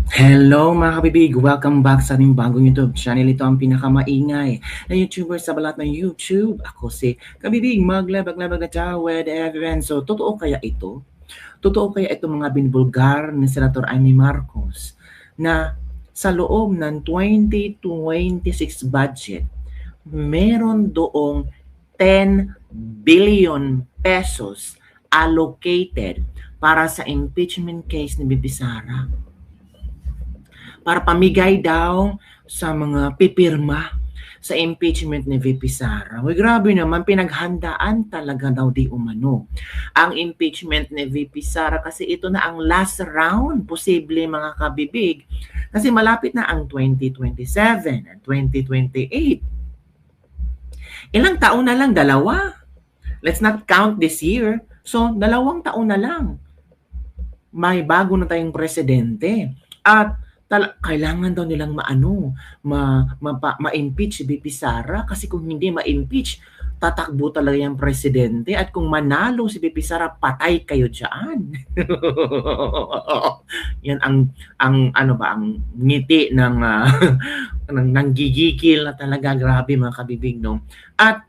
Hello mga kabibig! Welcome back sa ating bagong YouTube channel. Ito ang pinakamaingay na YouTuber sa balat ng YouTube. Ako si Kabibig, maglabag-labag na ciao with everyone. So, totoo kaya ito? Totoo kaya ito mga binbulgar ni Senator Amy Marcos na sa loob ng 2026 budget, meron doong 10 billion pesos allocated para sa impeachment case ni Bibi Sara? Para pamigay daw sa mga pipirma sa impeachment ni VP Sara. Uy, grabe naman, pinaghandaan talaga daw di umano ang impeachment ni VP Sara kasi ito na ang last round, posible mga kabibig. Kasi malapit na ang 2027 at 2028. Ilang taon na lang? Dalawa. Let's not count this year. So, 2 taon na lang. May bago na tayong presidente. At kailangan daw nilang ma-impeach si VP Sara kasi kung hindi ma-impeach, tatakbo talaga yung presidente at kung manalo si VP Sara, patay kayo diyan. Yan ang ang ngiti ng ng gigigil na talaga, grabe mga kabibig, no. At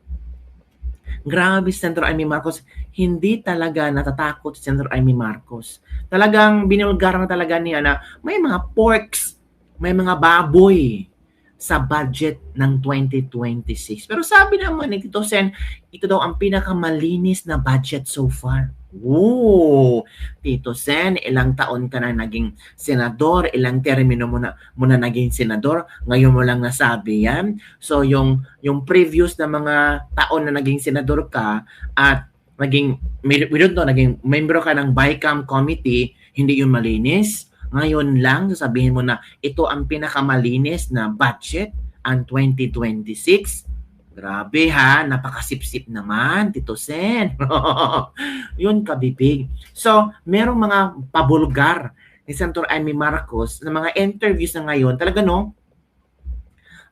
grabe si Senator Amy Marcos, hindi talaga natatakot si Senator Amy Marcos. Talagang binulgar na talaga niya na may mga porks, may mga baboy sa budget ng 2026. Pero sabi naman ni Tito Sen, ito daw ang pinakamalinis na budget so far. Ooh, Tito Sen, ilang taon ka na naging senador, ilang termino mo na naging senador, ngayon mo lang nasabi yan. So yung previous na mga taon na naging senador ka at naging member ka ng BICAM committee, hindi yun malinis. Ngayon lang sasabihin mo na ito ang pinakamalinis na budget ang 2026. Grabe ha, napakasipsip naman, Tito Sen. Yun kabibig. So, merong mga pabulgar ni Senator Amy Marcos na mga interviews na ngayon, talaga no,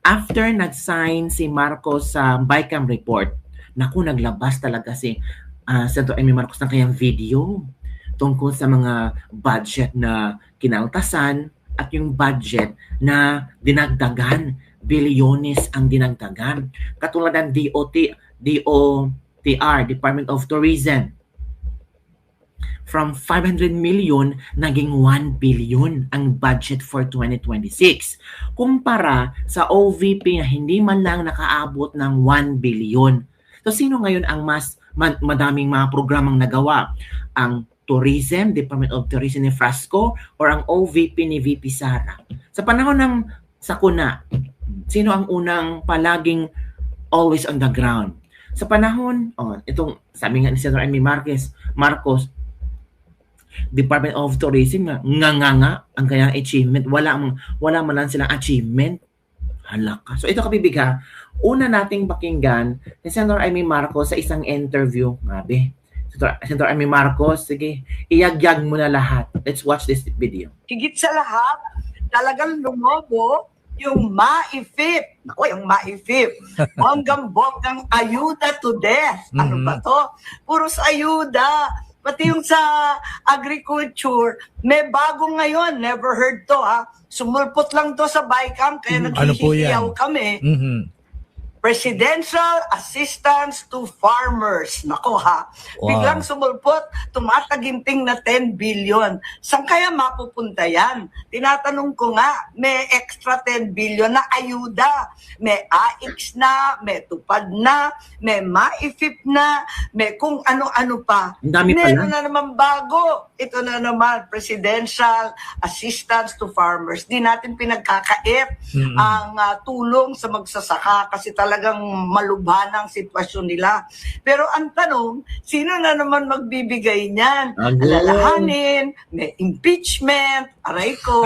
after nag-sign si Marcos sa BICAM report, naku, naglabas talaga si Senator Amy Marcos ng kanyang video tungkol sa mga budget na kinaltasan at yung budget na dinagdagan, bilyones ang dinagdagan. Katulad ng DOTR, Department of Tourism, from 500 million naging 1 billion ang budget for 2026. Kumpara sa OVP na hindi man lang nakaabot ng 1 billion. So sino ngayon ang mas madaming mga programang nagawa? Ang Tourism, Department of Tourism ni Frasco or ang OVP ni VP Sara? Sa panahon ng sakuna, sino ang unang palaging always on the ground? Sa panahon, itong sabi nga ni Senator Amy Marcos, Department of Tourism nga ang kanyang achievement, wala man lang silang achievement. Halaka. So ito kabibig ha, una nating pakinggan ni Senator Amy Marcos sa isang interview. Grabe. Senator Amy Marcos, sige, iyagyag mo na lahat. Let's watch this video. Higit sa lahat, talagang lumobo yung MAIFIP. Naku, yung MAIFIP. Bonggang-bonggang ayuda to death. Ano ba to? Puros ayuda. Pati yung sa agriculture, may bago ngayon. Never heard to ha. Sumulpot lang to sa BICAM, kaya nagsisiyaw kami. Presidential Assistance to Farmers. Nako ha. Wow. Biglang sumulpot, tumataginting na 10 billion. Saan kaya mapupunta yan? Tinatanong ko nga, may extra 10 billion na ayuda. May AIX na, may tupad na, may MAIFIP na, may kung ano-ano pa. Meron na naman bago. Ito na naman, Presidential Assistance to Farmers. Di natin pinagkakait ang tulong sa magsasaka kasi talagang malubhan ang sitwasyon nila. Pero ang tanong, sino na naman magbibigay niyan? Alalahanin, may impeachment, aray ko,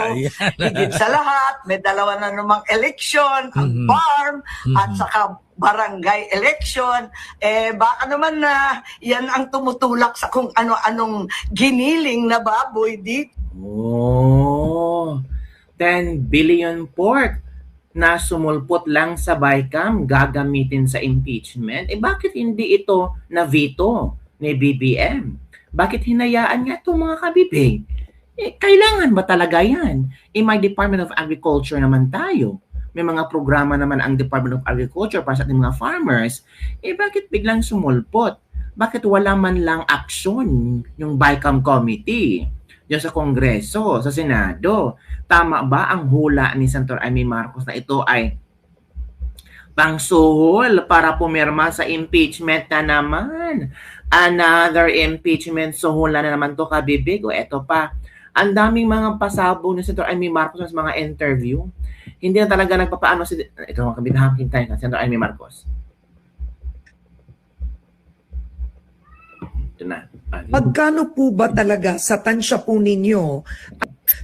higit sa lahat, may dalawa na namang election, ang farm, at saka barangay election, baka naman na yan ang tumutulak sa kung ano-anong giniling na baboy dito. Oh, 10 billion pork na sumulpot lang sa BICAM gagamitin sa impeachment. Bakit hindi ito na veto ni BBM? Bakit hinayaan nga ito mga kabibig? Kailangan ba talaga yan? May Department of Agriculture naman tayo. May mga programa naman ang Department of Agriculture para sa ating mga farmers. Bakit biglang sumulpot? Bakit wala man lang aksyon yung BICAM Committee? Diyan sa Kongreso, sa Senado. Tama ba ang hula ni Senator Amy Marcos na ito ay pangsuhol para pumirma sa impeachment na naman? Another impeachment suhula na naman to, kabibig. O eto pa, ang daming mga pasabog ni Senator Amy Marcos sa mga interview. Hindi na talaga nagpapaano si... Ito mga kabibig, tayo na Senator Amy Marcos. Ito na. Magkano po ba talaga sa tansya po ninyo?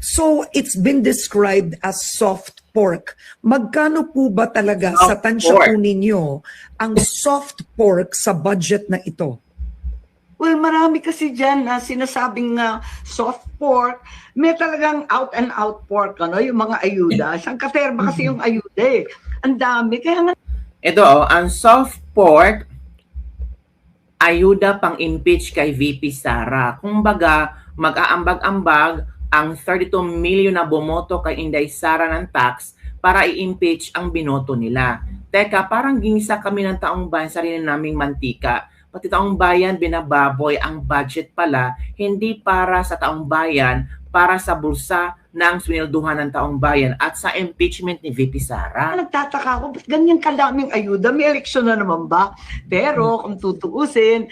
So, it's been described as soft pork. Magkano po ba talaga Soft sa tansya pork. po ninyo ang soft pork sa budget na ito? Well, marami kasi dyan na sinasabing soft pork. May talagang out and out pork, ano, yung mga ayuda. Siyang katerma kasi yung ayuda eh. Ang dami. Kaya nga, Ito, ang soft pork, ayuda pang impeach kay VP Sara. Kumbaga, mag-aambag-ambag ang 32 million na bumoto kay Inday Sara ng tax para i-impeach ang binoto nila. Teka, parang ginisa kami ng taong bayan, sarili naming mantika. Pati taong bayan, binababoy ang budget pala, hindi para sa taong bayan, para sa bulsa ng swinilduhan ng taong bayan at sa impeachment ni VP Sara. nagtataka ako, ba't ganyan kadaming ayuda? May eleksyon na naman ba? Pero kung tutuusin,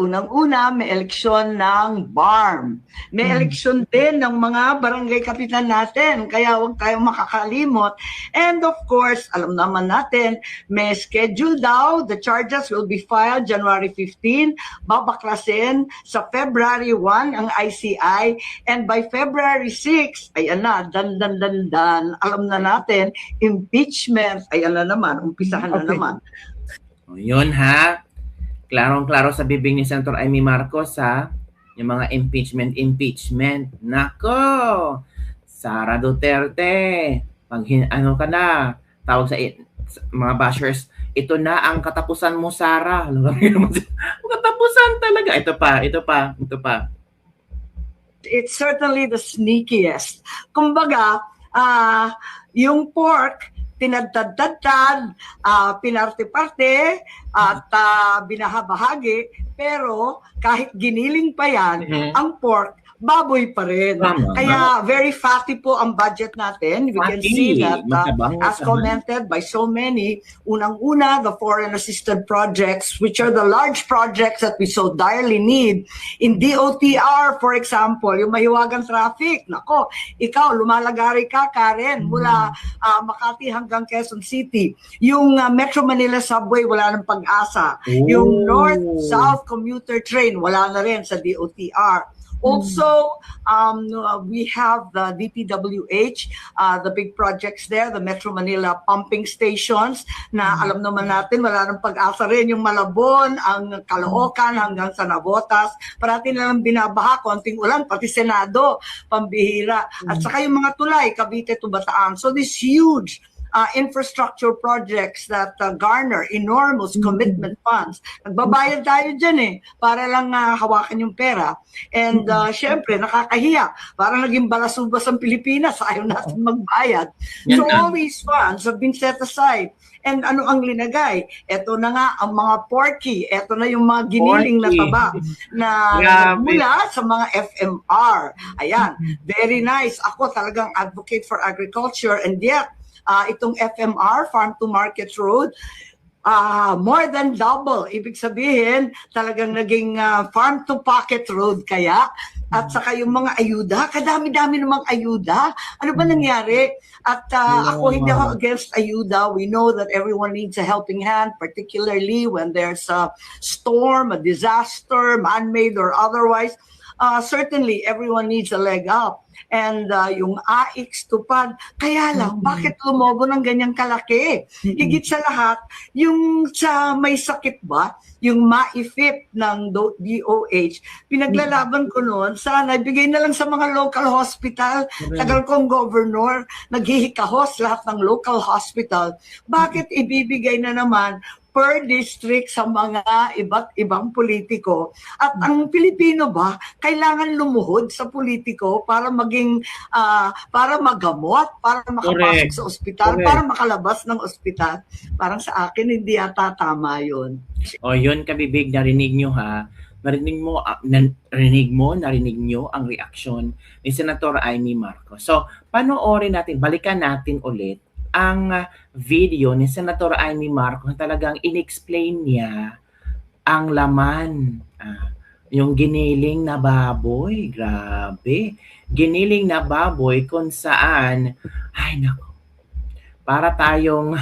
unang-una may eleksyon ng BARM. May eleksyon din ng mga barangay kapitan natin. Kaya huwag tayong makakalimot. And of course, alam naman natin, may schedule daw. The charges will be filed January 15. Babaklasin sa February 1 ang ICI. And by February 6, ayan na, dan. Alam na natin, impeachment, ayan na naman, umpisahan na Okay. naman. O, yun ha. Klarong-klaro sa bibig ni Senator Amy Marcos ha. Yung mga impeachment. Nako! Sara Duterte. Pag ano ka na, tawag sa mga bashers, ito na ang katapusan mo, Sara. Katapusan talaga. Ito pa. It's certainly the sneakiest. Kumbaga, yung pork, tinadtad-tadtad, pinarte-parte, at binahabahagi, pero kahit giniling pa yan, ang pork, baboy pa rin. Tama. Kaya very fatty po ang budget natin. We can see that Matabang. as commented by so many, unang-una, the foreign assisted projects, which are the large projects that we so direly need. In DOTR, for example, yung mahiwagang traffic, nako, ikaw, lumalagari ka, Karen, mula Makati hanggang Quezon City. Yung Metro Manila subway, wala ng pag-asa. Yung North-South commuter train, wala na rin sa DOTR. Also, we have the DPWH, the big projects there, the Metro Manila pumping stations, na alam naman natin, wala nang pag-asa rin. Yung Malabon, ang Caloocan hanggang sa Navotas, parati na lang binabaha, konting ulan, pati Senado, pambihira. At saka yung mga tulay, Cavite to Bataan. So this huge infrastructure projects that garner enormous commitment funds. Nagbabayad tayo dyan para lang hawakan yung pera. And syempre, nakakahiya. Parang naging balasubas ang Pilipinas, ayaw natin magbayad. So all these funds have been set aside. And ano ang linagay? Ito na nga ang mga porky. Ito na yung mga giniling na taba na mula sa mga FMR. Ayan, very nice. Ako talagang advocate for agriculture, and yet, itong FMR, Farm to Market Road, more than double. Ibig sabihin, talagang naging Farm to Pocket Road kaya. At saka yung mga ayuda, kadami-dami namang ayuda. Ano ba nangyari? At ako hindi ako against ayuda. We know that everyone needs a helping hand, particularly when there's a storm, a disaster, man-made or otherwise. Certainly, everyone needs a leg up. And yung AIX tupad, kaya lang, bakit lumobo ng ganyang kalaki? Higit sa lahat, yung sa may sakit ba, yung maifip ng DOH, pinaglalaban ko noon, sana ibigay na lang sa mga local hospital. Tagal kong governor, naghihikahos lahat ng local hospital. Bakit ibibigay na naman per district sa mga iba't ibang politiko. At ang Pilipino ba, kailangan lumuhod sa politiko para maging, para magamot, para makapasok sa ospital, para makalabas ng ospital. Parang sa akin, hindi yata tama yun. O yun, kabibig, narinig nyo ha. Narinig nyo ang reaksyon ni Senator Amy Marcos. So, panoorin natin, balikan natin ulit ang video ni Senator Amy Marcos na talagang in-explain niya ang laman. Yung giniling na baboy, grabe. Giniling na baboy kung saan, ay nako, para tayong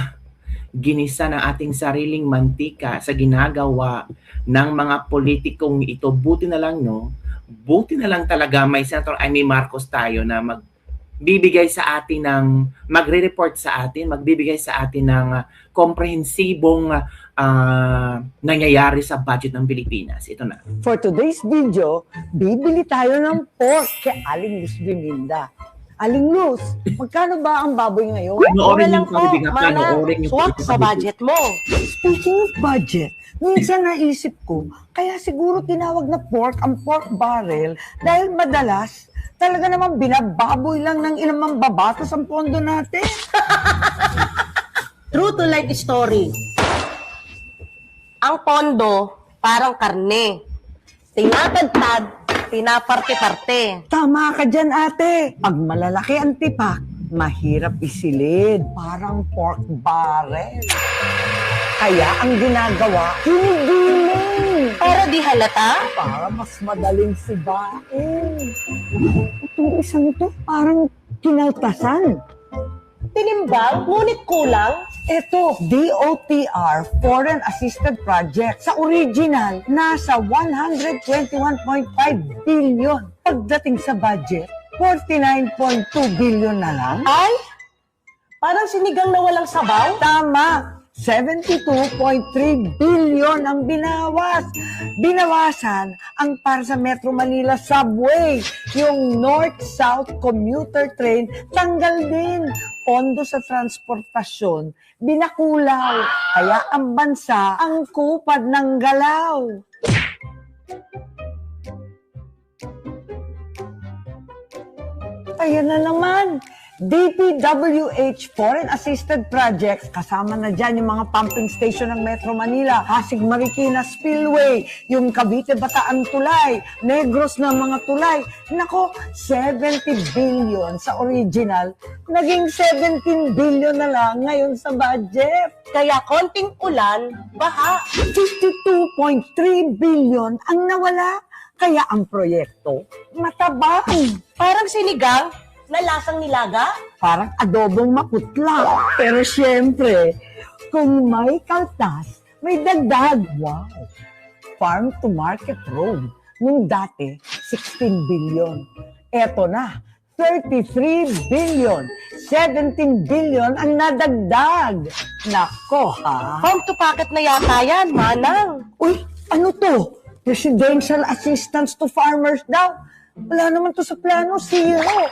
ginisa ng ating sariling mantika sa ginagawa ng mga politikong ito. Buti na lang, no? Buti na lang talaga may Senator Amy Marcos tayo na magbibigay sa atin ng, magre-report sa atin, magbibigay sa atin ng komprehensibong nangyayari sa budget ng Pilipinas. Ito na. For today's video, bibili tayo ng pork kay Aling Luz Biminda. Aling Luz, magkano ba ang baboy ngayon? Panoorin lang yung po, kabibigan, panoorin yung swak sa budget mo. Speaking of budget, minsan naisip ko, kaya siguro tinawag na pork ang pork barrel dahil madalas talaga naman binababoy lang ng ilang mambabatas ang pondo natin. True to life story. Ang pondo, parang karne. Tinatadtad, pinaparte-parte. Tama ka dyan, ate. Pag malalaki ang tipak, mahirap isilid. Parang pork barrel. Kaya ang ginagawa, hinigiling. Para di halata, Para mas madaling sibain. Itong isang to, parang kinaltasan. tinimbang, ngunit kulang. Ito, DOTR, Foreign Assisted Project. Sa original, nasa 121.5 billion. Pagdating sa budget, 49.2 billion na lang. Ay, parang sinigang na walang sabaw. Tama! 72.3 billion ang binawas. Binawasan ang para sa Metro Manila Subway. Yung North-South Commuter Train, tanggal din. Pondo sa transportasyon, binakulaw. Kaya ang bansa ang kupad ng galaw. Ayan na naman. DPWH Foreign Assisted Projects, kasama na dyan yung mga pumping station ng Metro Manila, Pasig Marikina Spillway, yung Cavite Bataan Tulay, Negros na mga tulay. Nako, 70 billion sa original, naging 17 billion na lang ngayon sa budget. Kaya konting ulan, baha. 52.3 billion ang nawala. Kaya ang proyekto, matabang. Parang sinigang na lasang nilaga. Parang adobong maputla. Pero syempre, kung may kaltas, may dagdag. Wow! Farm to Market Road. Nung dati, 16 billion. Eto na, 33 billion. 17 billion ang nadagdag. Nako ha? Farm to pocket na yata yan, manang. Uy, ano to? Presidential assistance to farmers daw. Wala naman to sa plano, zero.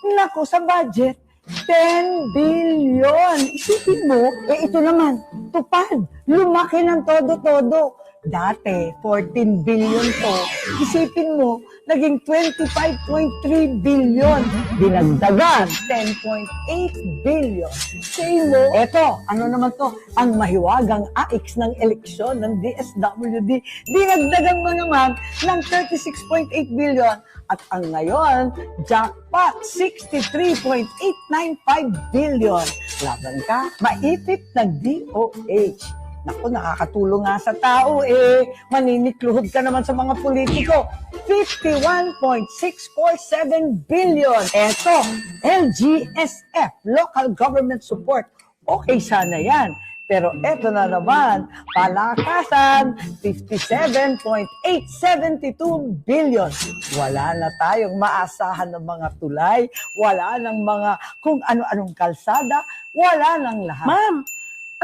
Nako, sa budget, 10 billion. Isipin mo, ito naman, tupad. Lumaki ng todo-todo. Dati, 14 billion to. Isipin mo, naging 25.3 billion. Dinagdagan, 10.8 billion. Say mo, eto, ano naman to? Ang mahiwagang AIX ng eleksyon ng DSWD. Dinagdagan mo naman ng 36.8 billion. At ang ngayon, jackpot, 63.895 billion. Laban ka, maipit ng DOH. Naku, nakakatulong nga sa tao eh. Maninikluhod ka naman sa mga politiko. 51.647 billion. Eto, LGSF, Local Government Support. Okay sana yan. Pero eto na naman, palakasan, 57.872 billion. Wala na tayong maasahan ng mga tulay, wala ng mga kung ano-anong kalsada, wala nang lahat. Ma'am,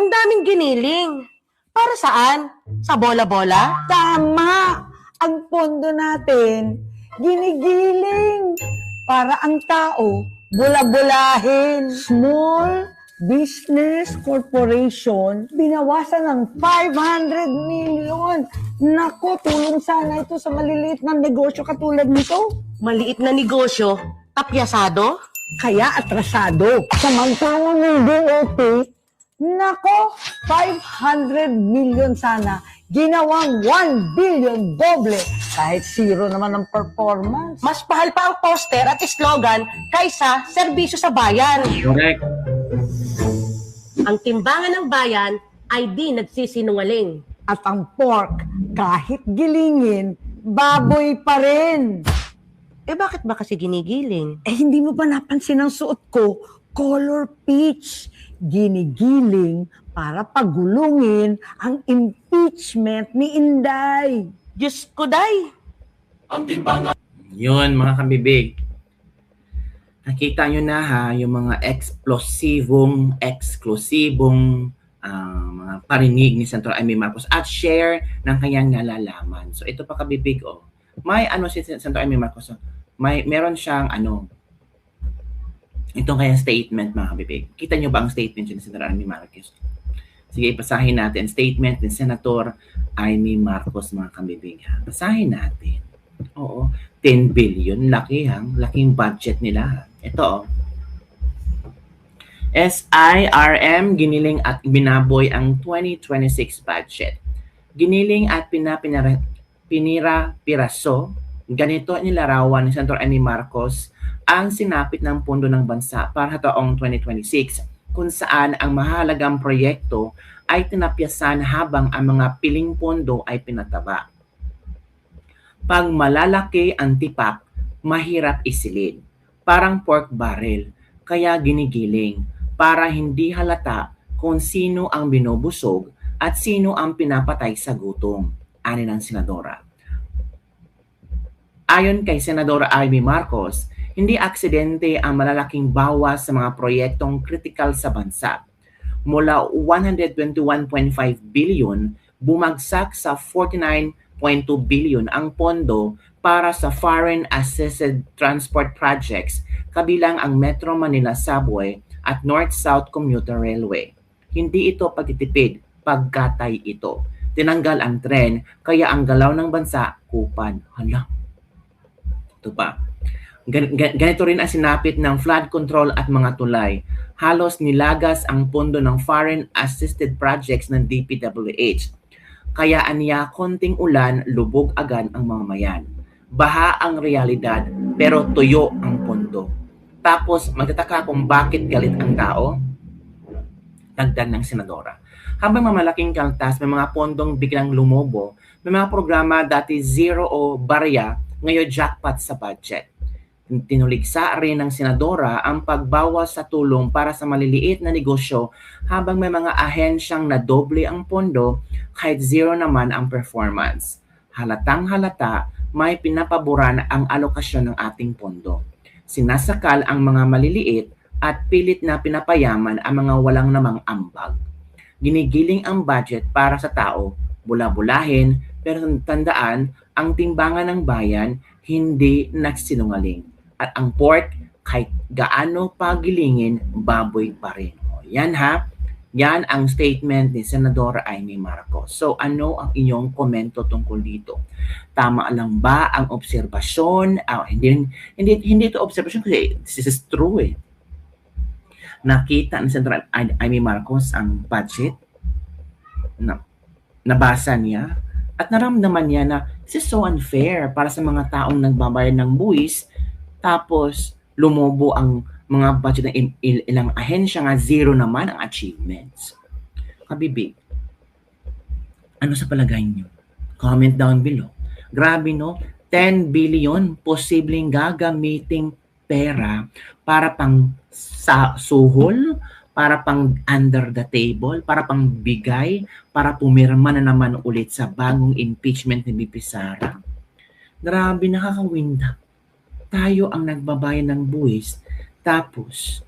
ang daming giniling. Para saan? Sa bola-bola? Tama! Ang pondo natin, ginigiling para ang tao, bula-bulahin. Small Business Corporation, binawasan ng 500 million. Nako, tulong sana ito sa maliliit na negosyo katulad nito. Maliit na negosyo, tapyasado? Kaya atrasado. Samantalang ng DOT, nako, 500 million sana. Ginawang 1 billion doble. Kahit zero naman ang performance. Mas pahal pa ang poster at slogan kaysa serbisyo sa bayan. Correct. Ang timbangan ng bayan ay di nagsisinungaling. At ang pork, kahit gilingin, baboy pa rin. Eh bakit ba kasi ginigiling? Eh, hindi mo ba napansin ang suot ko? Color peach. Ginigiling para pagulungin ang impeachment ni Inday. Diyos ko, day! Yun, mga kabibig. Nakita nyo na ha, yung mga eksklusibong mga parinig ni Senator Amy Marcos at share ng kanyang nalalaman. So ito pa kabibig, oh. May si Senator Amy Marcos, meron siyang itong kaya statement, mga kabibig. Kita nyo ba ang statement ni Senator Amy Marcos? Sige, ipasahin natin. Statement ni Senator Amy Marcos, mga kabibig. Basahin natin. Oo, 10 billion. Laking budget nila. Ito, SIRM, giniling at binaboy ang 2026 budget. Giniling at pinira-piraso. Ganito nilarawan ni Senator Amy Marcos ang sinapit ng pondo ng bansa para sa taong 2026, kung saan ang mahalagang proyekto ay tinapyasan habang ang mga piling pondo ay pinataba. Pag malalaki ang tipak, mahirap isilid. Parang pork barrel, kaya ginigiling para hindi halata kung sino ang binubusog at sino ang pinapatay sa gutom, ani ng senadora. Ayon kay Senadora Amy Marcos, hindi aksidente ang malalaking bawas sa mga proyektong kritikal sa bansa. Mula 121.5 billion, bumagsak sa 49.2 billion ang pondo para sa foreign assisted transport projects, kabilang ang Metro Manila Subway at North-South Commuter Railway. Hindi ito pagtitipid, pagkatay ito. Tinanggal ang tren, kaya ang galaw ng bansa, kupan. Hala. Ito pa. Ganito rin ang sinapit ng flood control at mga tulay. Halos nilagas ang pondo ng foreign assisted projects ng DPWH. Kaya aniya konting ulan, lubog agad ang mga mayan. Baha ang realidad, pero tuyo ang pondo. Tapos magtataka kung bakit galit ang tao? Dagdag ng senadora. Habang mamalaking kaltas, may mga pondong biglang lumobo, may mga programa dati zero o barya, ngayon jackpot sa budget. Tinuligsa rin ng senadora ang pagbawas sa tulong para sa maliliit na negosyo habang may mga ahensyang nadoble ang pondo kahit zero naman ang performance. Halatang halata, may pinapaboran ang alokasyon ng ating pondo. Sinasakal ang mga maliliit at pilit na pinapayaman ang mga walang namang ambag. Ginigiling ang budget para sa tao, bula-bulahin, pero tandaan, ang timbangan ng bayan hindi nagsinungaling. At ang pork, kahit gaano pagilingin, baboy pa rin. O, yan ha, yan ang statement ni Senadora Amy Marcos. So ano ang inyong komento tungkol dito? Tama lang ba ang obserbasyon? Hindi ito obserbasyon kasi this is true eh. Nakita ni Senadora Amy Marcos ang budget, nabasa niya, at naramdaman niya na this is so unfair para sa mga taong nagbabayad ng buwis. Tapos, lumobo ang mga budget ng ilang ahensya nga, zero naman ang achievements. Kabibig, ano sa palagay nyo? Comment down below. Grabe no, 10 billion posibleng gagamiting pera para pang suhol, para pang under the table, para pang bigay, para pumirma na naman ulit sa bagong impeachment ni BP Sara. Grabe, nakakawinda. Tayo ang nagbabayad ng buwis, tapos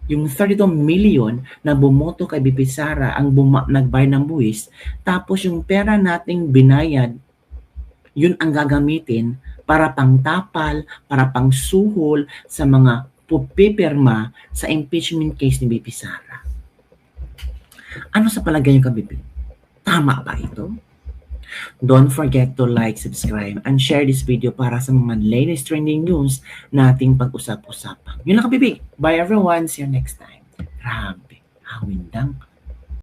yung 32 million na bumoto kay BP Sara ang nagbayad ng buwis, tapos yung pera nating binayad, yun ang gagamitin para pang tapal, para pang suhol sa mga pupipirma sa impeachment case ni BP Sara. Ano sa palagay niyo, kabibig? Tama ba ito? Don't forget to like, subscribe, and share this video para sa mga latest trending news na ating pag-usap-usapan. Yun lang, kabibig. Bye everyone. See you next time. Grabe. Hawindang.